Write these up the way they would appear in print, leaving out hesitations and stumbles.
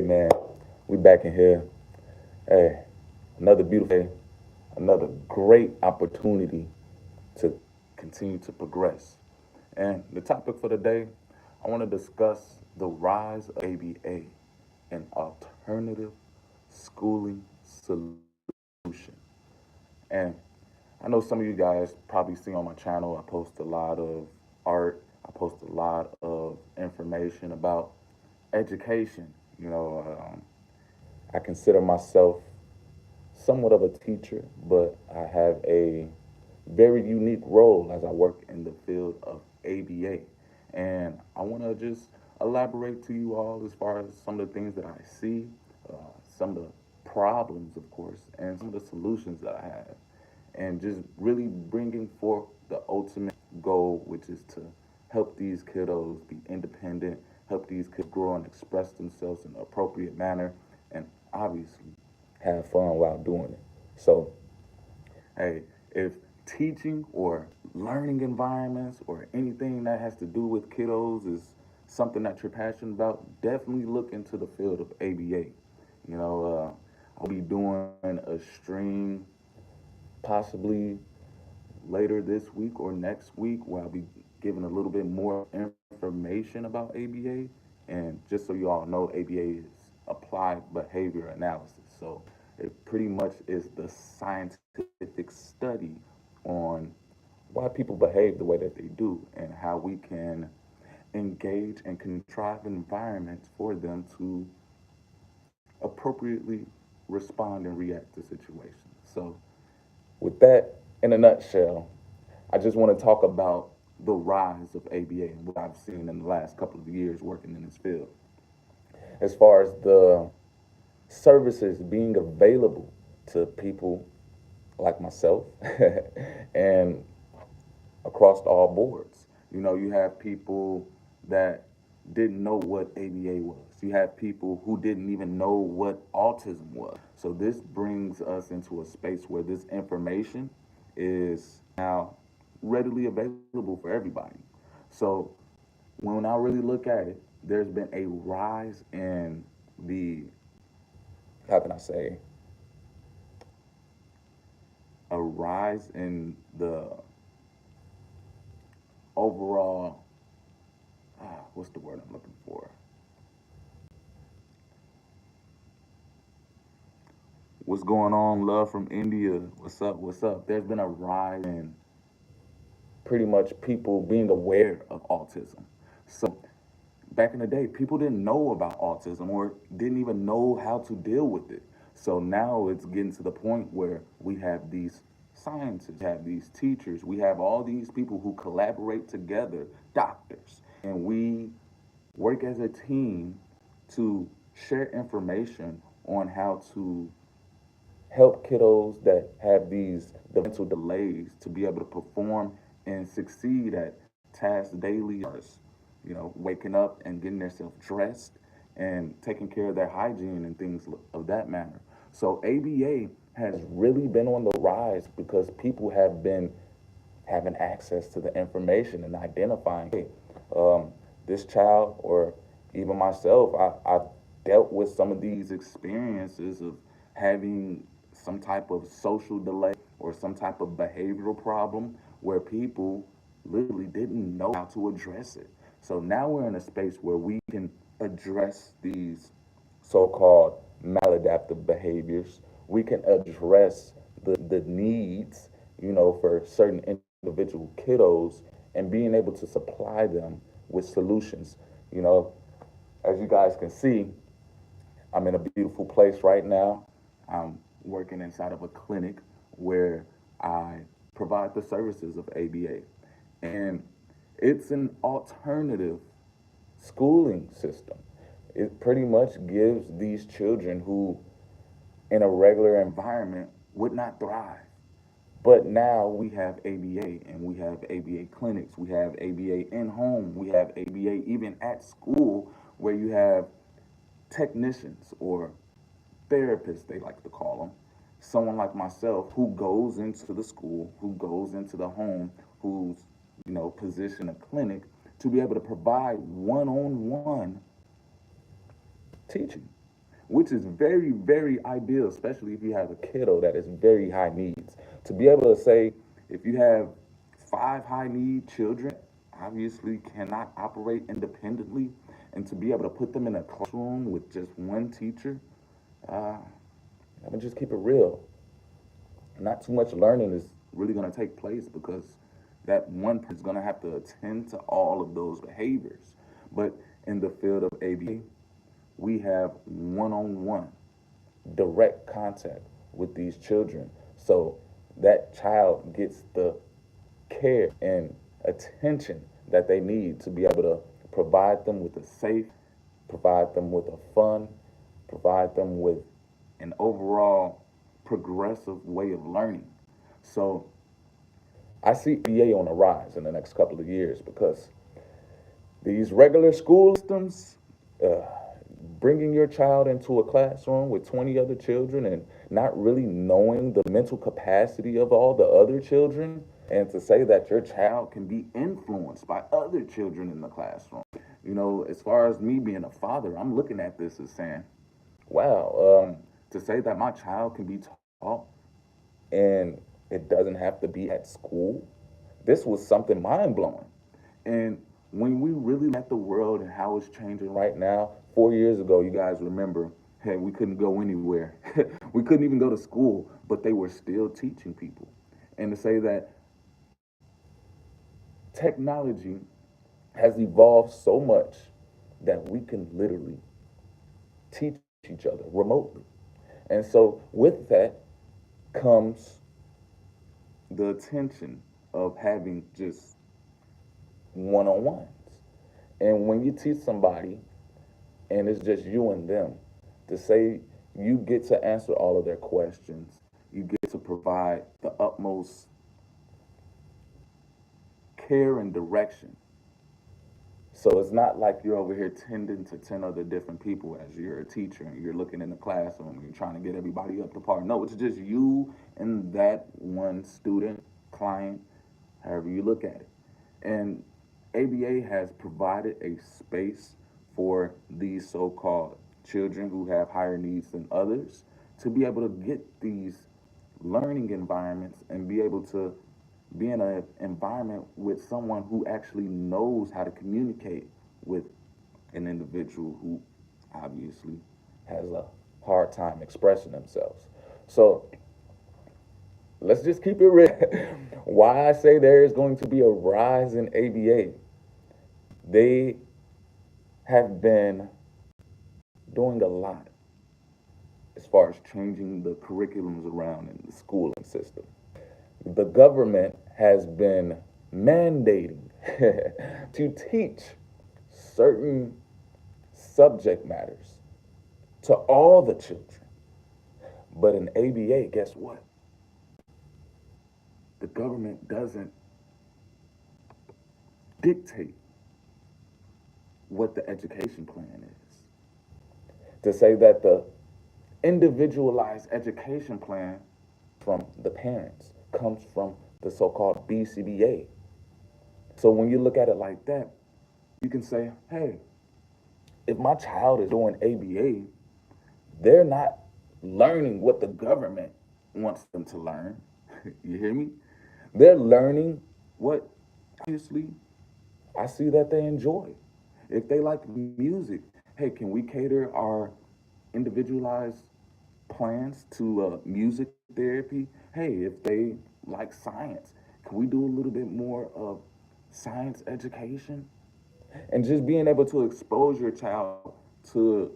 man, we back in here. Hey, another beautiful day, another great opportunity to continue to progress. And the topic for the day, I want to discuss the rise of ABA, an alternative schooling solution. And I know some of you guys probably see on my channel, I post a lot of art, I post a lot of information about education. You know, I consider myself somewhat of a teacher, but I have a very unique role as I work in the field of ABA. And I want to just elaborate to you all as far as some of the things that I see, uh, some of the problems, of course, and some of the solutions that I have. And just really bringing forth the ultimate goal, which is to help these kiddos be independent, help these kids grow and express themselves in an appropriate manner, and obviously have fun while doing it. So, hey, if teaching or learning environments or anything that has to do with kiddos is something that you're passionate about, definitely look into the field of ABA. I'll be doing a stream possibly later this week or next week where I'll be giving a little bit more information about ABA. And just so you all know, ABA is applied behavior analysis. So it pretty much is the scientific study on why people behave the way that they do and how we can engage and contrive environments for them to appropriately respond and react to situations. So, with that in a nutshell, I just want to talk about the rise of ABA and what I've seen in the last couple of years working in this field. As far as the services being available to people like myself and across all boards. You have people that didn't know what ABA was. You have people who didn't even know what autism was. So this brings us into a space where this information is now readily available for everybody. So when I really look at it, there's been a rise in the, how can I say, a rise in the overall, what's the word I'm looking for? What's going on, love from India? What's up? What's up? There's been a rise in pretty much people being aware of autism. So back in the day, people didn't know about autism or didn't even know how to deal with it. So now it's getting to the point where we have these scientists, we have these teachers, we have all these people who collaborate together, doctors, and we work as a team to share information on how to help kiddos that have these developmental delays to be able to perform and succeed at tasks daily, waking up and getting themselves dressed and taking care of their hygiene and things of that manner. So ABA has really been on the rise because people have been having access to the information and identifying, hey, this child or even myself, I've dealt with some of these experiences of having some type of social delay or some type of behavioral problem where people literally didn't know how to address it. So now we're in a space where we can address these so-called maladaptive behaviors. We can address the needs, for certain individual kiddos and being able to supply them with solutions. You know, as you guys can see, I'm in a beautiful place right now. I'm working inside of a clinic where I provide the services of ABA. And it's an alternative schooling system. It pretty much gives these children who, in a regular environment, would not thrive. But now we have ABA and we have ABA clinics, we have ABA in home, we have ABA even at school where you have technicians or therapists, they like to call them. Someone like myself who goes into the school, who goes into the home, who's, position a clinic to be able to provide one on one teaching. which is very, very ideal, especially if you have a kiddo that is very high needs. To be able to say, if you have five high need children, obviously cannot operate independently, and to be able to put them in a classroom with just one teacher, uh, I'm gonna just keep it real. Not too much learning is really gonna take place because that one person is gonna have to attend to all of those behaviors. But in the field of ABA, we have one-on-one direct contact with these children. So that child gets the care and attention that they need to be able to provide them with a safe, provide them with a fun, provide them with an overall progressive way of learning. So I see EA on the rise in the next couple of years because these regular school systems, uh, bringing your child into a classroom with 20 other children and not really knowing the mental capacity of all the other children, and to say that your child can be influenced by other children in the classroom. You know, as far as me being a father, I'm looking at this as saying, wow, to say that my child can be taught and it doesn't have to be at school, this was something mind blowing. And when we really look at the world and how it's changing right now, 4 years ago, you guys remember, hey, we couldn't go anywhere. We couldn't even go to school, but they were still teaching people. And to say that technology has evolved so much that we can literally teach each other remotely. And so with that comes the attention of having just one-on-ones. And when you teach somebody and it's just you and them, to say you get to answer all of their questions, you get to provide the utmost care and direction. So it's not like you're over here tending to 10 other different people as you're a teacher and you're looking in the classroom and you're trying to get everybody up to par. No, it's just you and that one student, client, however you look at it. And ABA has provided a space for these so-called children who have higher needs than others to be able to get these learning environments and be able to be in an environment with someone who actually knows how to communicate with an individual who obviously has a hard time expressing themselves. So let's just keep it real. Why I say there is going to be a rise in ABA, they have been doing a lot as far as changing the curriculums around in the schooling system. The government has been mandating to teach certain subject matters to all the children. But in ABA, guess what? The government doesn't dictate what the education plan is. To say that the individualized education plan from the parents comes from the so-called BCBA. So when you look at it like that, you can say, hey, if my child is doing ABA, they're not learning what the government wants them to learn. You hear me? They're learning what obviously I see that they enjoy. If they like music, hey, can we cater our individualized plans to music therapy? Hey, if they like science, can we do a little bit more of science education? And just being able to expose your child to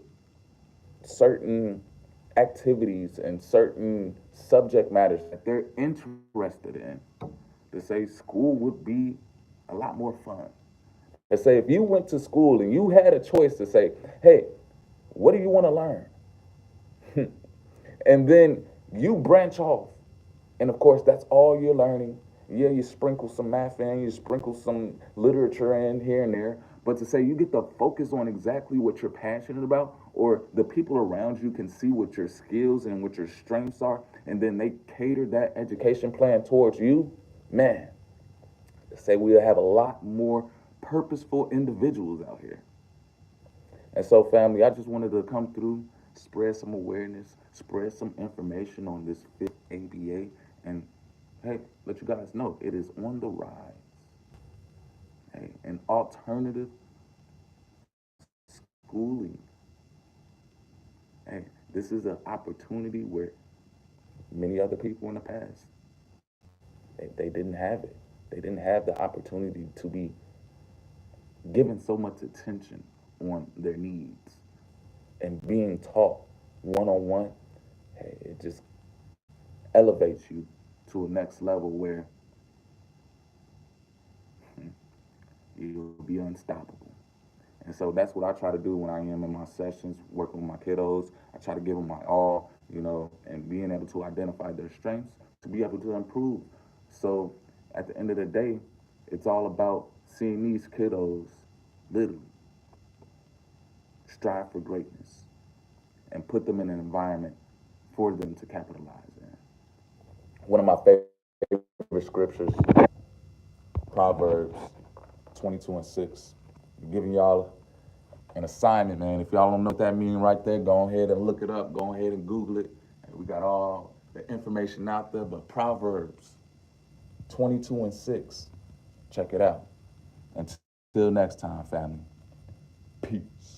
certain activities and certain subject matters that they're interested in. To say school would be a lot more fun. To say if you went to school and you had a choice to say, hey, what do you want to learn? And then you branch off. And of course, that's all you're learning. Yeah, you sprinkle some math in, you sprinkle some literature in here and there. But to say you get to focus on exactly what you're passionate about, or the people around you can see what your skills and what your strengths are, and then they cater that education plan towards you, man, say we'll have a lot more purposeful individuals out here. And so, family, I just wanted to come through, spread some awareness, spread some information on this fifth ABA, and hey, let you guys know it is on the rise. Hey, an alternative schooling. Hey, this is an opportunity where many other people in the past they didn't have it. They didn't have the opportunity to be given so much attention on their needs and being taught one on one. Hey, it just elevates you to a next level where you'll be unstoppable. And so that's what I try to do when I am in my sessions, working with my kiddos. I try to give them my all, and being able to identify their strengths to be able to improve. So at the end of the day, it's all about seeing these kiddos literally strive for greatness and put them in an environment for them to capitalize in. One of my favorite scriptures, Proverbs 22:6. I'm giving y'all an assignment, man. If y'all don't know what that means right there, go ahead and look it up. Go ahead and Google it. We got all the information out there, but Proverbs 22:6. Check it out. Until next time, family. Peace.